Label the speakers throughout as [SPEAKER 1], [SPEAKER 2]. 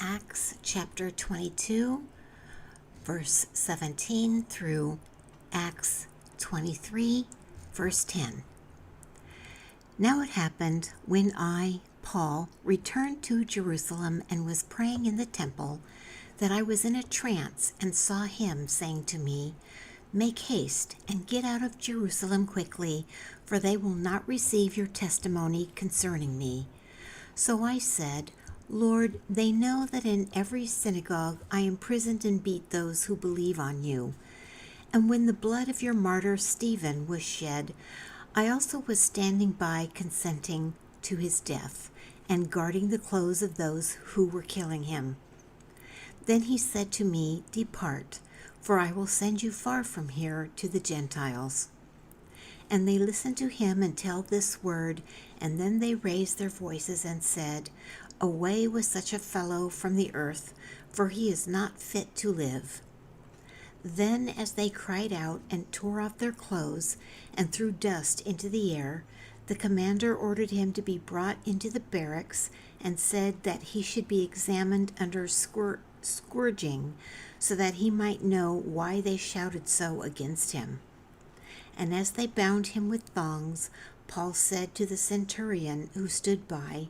[SPEAKER 1] Acts chapter 22, verse 17 through Acts 23, verse 10. Now it happened when I, Paul, returned to Jerusalem and was praying in the temple, that I was in a trance and saw him saying to me, "Make haste and get out of Jerusalem quickly, for they will not receive your testimony concerning me." So I said, "Lord, they know that in every synagogue I imprisoned and beat those who believe on you. And when the blood of your martyr Stephen was shed, I also was standing by consenting to his death and guarding the clothes of those who were killing him." Then he said to me, "Depart, for I will send you far from here to the Gentiles." And they listened to him until this word, and then they raised their voices and said, "Away with such a fellow from the earth, for he is not fit to live." Then as they cried out and tore off their clothes and threw dust into the air, the commander ordered him to be brought into the barracks and said that he should be examined under scourging, so that he might know why they shouted so against him. And as they bound him with thongs, Paul said to the centurion who stood by,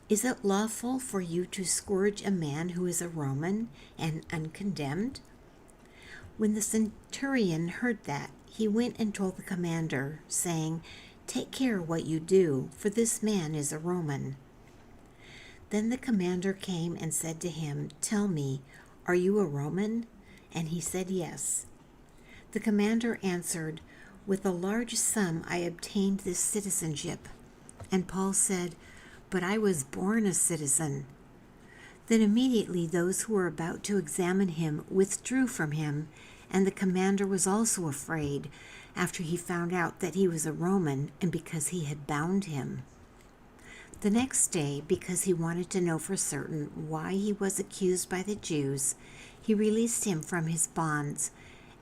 [SPEAKER 1] "Is it lawful for you to scourge a man who is a Roman and uncondemned?" When the centurion heard that, he went and told the commander, saying, "Take care what you do, for this man is a Roman." Then the commander came and said to him, "Tell me, are you a Roman?" And he said, "Yes." The commander answered, "With a large sum I obtained this citizenship." And Paul said, "But I was born a citizen." Then immediately those who were about to examine him withdrew from him, and the commander was also afraid, after he found out that he was a Roman and because he had bound him. The next day, because he wanted to know for certain why he was accused by the Jews, he released him from his bonds,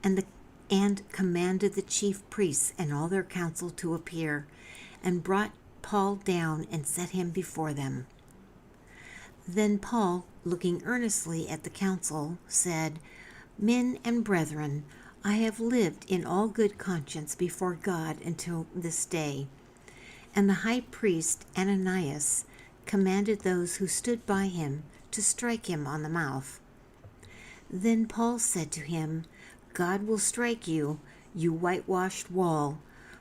[SPEAKER 1] and commanded the chief priests and all their council to appear, and brought Paul down and set him before them. Then Paul, looking earnestly at the council, said, "Men and brethren, I have lived in all good conscience before God until this day." And the high priest Ananias commanded those who stood by him to strike him on the mouth. Then Paul said to him, "God will strike you, you whitewashed wall,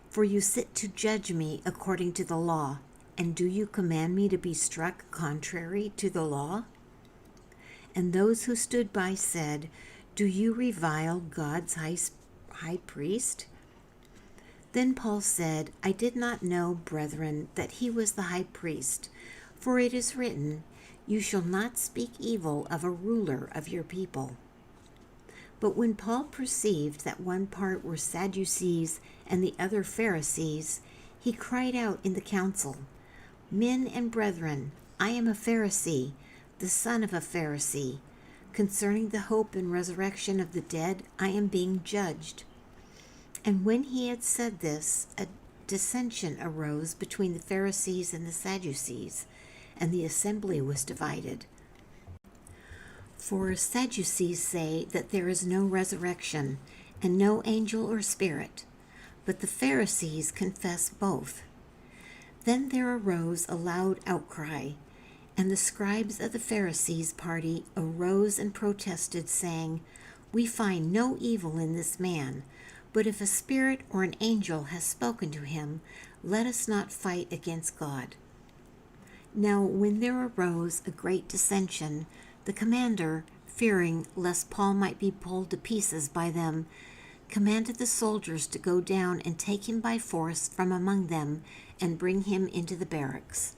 [SPEAKER 1] for you sit to judge me according to the law, and do you command me to be struck contrary to the law?" And those who stood by said, "Do you revile God's high priest?" Then Paul said, "I did not know, brethren, that he was the high priest, for it is written, 'You shall not speak evil of a ruler of your people.'" But when Paul perceived that one part were Sadducees and the other Pharisees, he cried out in the council, "Men and brethren, I am a Pharisee, the son of a Pharisee. Concerning the hope and resurrection of the dead, I am being judged." And when he had said this, a dissension arose between the Pharisees and the Sadducees, and the assembly was divided. For Sadducees say that there is no resurrection, and no angel or spirit, but the Pharisees confess both. Then there arose a loud outcry, and the scribes of the Pharisees' party arose and protested, saying, "We find no evil in this man, but if a spirit or an angel has spoken to him, let us not fight against God." Now when there arose a great dissension, the commander, fearing lest Paul might be pulled to pieces by them, commanded the soldiers to go down and take him by force from among them and bring him into the barracks.